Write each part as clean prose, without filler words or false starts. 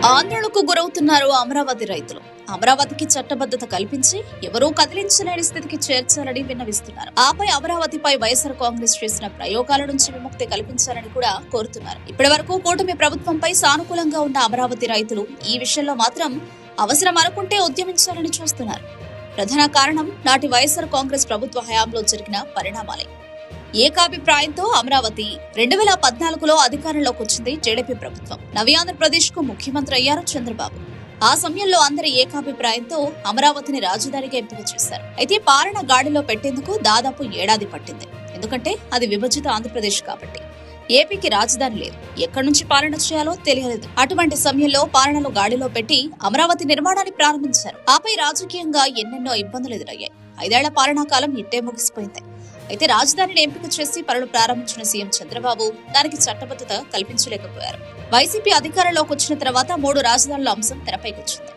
ఆందోళనకు గురవుతున్నారు అమరావతి రైతులు. అమరావతికి చట్టబద్ధత కల్పించి ఎవరూ కదిలించలేని స్థితికి చేర్చాలని విన్నవిస్తున్నారు. ఆపై అమరావతిపై వైఎస్ఆర్ కాంగ్రెస్ చేసిన ప్రయోగాల నుంచి విముక్తి కల్పించాలని కూడా కోరుతున్నారు. ఇప్పటి వరకు కూటమి ప్రభుత్వంపై సానుకూలంగా ఉన్న అమరావతి రైతులు ఈ విషయంలో మాత్రం అవసరం అనుకుంటే ఉద్యమించాలని చూస్తున్నారు. ప్రధాన కారణం నాటి వైఎస్ఆర్ కాంగ్రెస్ ప్రభుత్వ హయాంలో జరిగిన పరిణామాలే. ఏకాభిప్రాయంతో అమరావతి 2014లో అధికారంలోకి వచ్చింది టీడీపీ ప్రభుత్వం. నవ్య ఆంధ్రప్రదేశ్ కు ముఖ్యమంత్రి అయ్యారు చంద్రబాబు. ఆ సమయంలో అందరి ఏకాభిప్రాయంతో అమరావతిని రాజధానిగా ఎంపిక చేశారు. అయితే పాలన గాడిలో పెట్టేందుకు దాదాపు ఏడాది పట్టింది. ఎందుకంటే అది విభజిత ఆంధ్రప్రదేశ్ కాబట్టి ఏపీకి రాజధాని లేదు, ఎక్కడి నుంచి పాలన చేయాలో తెలియలేదు. అటువంటి సమయంలో పాలనను గాడిలో పెట్టి అమరావతి నిర్మాణాన్ని ప్రారంభించారు. ఆపై రాజకీయంగా ఎన్నెన్నో ఇబ్బందులు ఎదురయ్యాయి. 5 ఏళ్ల పాలనా కాలం ఇట్టే ముగిసిపోయింది. అయితే రాజధానిని ఎంపిక చేసి పనులు ప్రారంభించిన సీఎం చంద్రబాబు దానికి చట్టబద్ధత కల్పించలేకపోయారు. వైసీపీ అధికారంలోకి వచ్చిన తర్వాత 3 రాజధానుల అంశం తెరపైకొచ్చింది.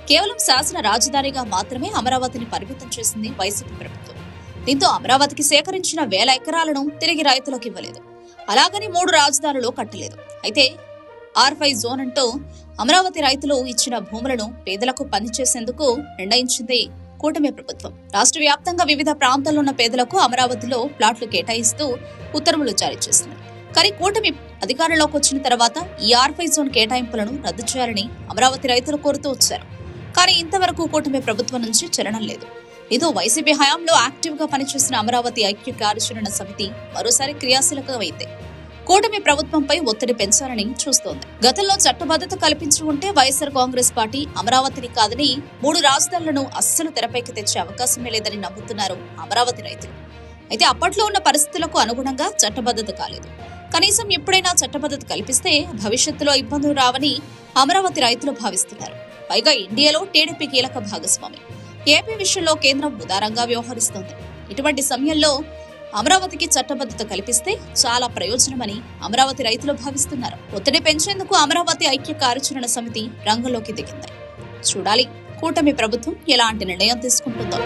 కేవలం శాసన రాజధానిగా మాత్రమే అమరావతిని పరిమితం చేసింది వైసీపీ ప్రభుత్వం. దీంతో అమరావతికి సేకరించిన 1000 ఎకరాలను తిరిగి రైతులకు ఇవ్వలేదు. అలాగని 3 రాజధానులు కట్టలేదు. అయితే R5 జోన్ అంటూ అమరావతి రైతులు ఇచ్చిన భూములను పేదలకు పనిచేసేందుకు నిర్ణయించింది కూటమి ప్రభుత్వం. రాష్ట్ర వ్యాప్తంగా వివిధ ప్రాంతాల్లో ఉన్న పేదలకు అమరావతిలో ప్లాట్లు కేటాయిస్తూ ఉత్తర్వులు జారీ చేసింది. కానీ కూటమి అధికారంలోకి వచ్చిన తర్వాత ఈ R5 జోన్ కేటాయింపులను రద్దు చేయాలని అమరావతి రైతులు కోరుతూ వచ్చారు. కానీ ఇంతవరకు కూటమి ప్రభుత్వం నుంచి చలనం లేదు. ఇదో వైసీపీ హయాంలో యాక్టివ్ గా పనిచేసిన అమరావతి ఐక్య కార్యాచరణ సమితి మరోసారి క్రియాశీలకమైంది. కూటమి ప్రభుత్వంపై ఒత్తిడి పెంచాలని చూస్తోంది. గతంలో చట్టబద్ధత కల్పించి ఉంటే వైఎస్ఆర్ కాంగ్రెస్ పార్టీ అమరావతిని కాదని 3 రాజధానులను అస్సలు తెరపైకి తెచ్చే అవకాశమే లేదని నమ్ముతున్నారు అమరావతి రైతులు. అయితే అప్పట్లో ఉన్న పరిస్థితులకు అనుగుణంగా చట్టబద్ధత కాలేదు. కనీసం ఎప్పుడైనా చట్టబద్ధత కల్పిస్తే భవిష్యత్తులో ఇబ్బందులు రావని అమరావతి రైతులు భావిస్తున్నారు. పైగా ఇండియాలో టీడీపీ కీలక భాగస్వామి. ఏపీ విషయంలో కేంద్రం ఉదారంగా వ్యవహరిస్తోంది. ఇటువంటి సమయంలో అమరావతికి చట్టబద్ధత కల్పిస్తే చాలా ప్రయోజనమని అమరావతి రైతులు భావిస్తున్నారు. ఒత్తిడి పెంచేందుకు అమరావతి ఐక్య కార్యాచరణ సమితి రంగంలోకి దిగింది. చూడాలి కూటమి ప్రభుత్వం ఎలాంటి నిర్ణయం తీసుకుంటుందో.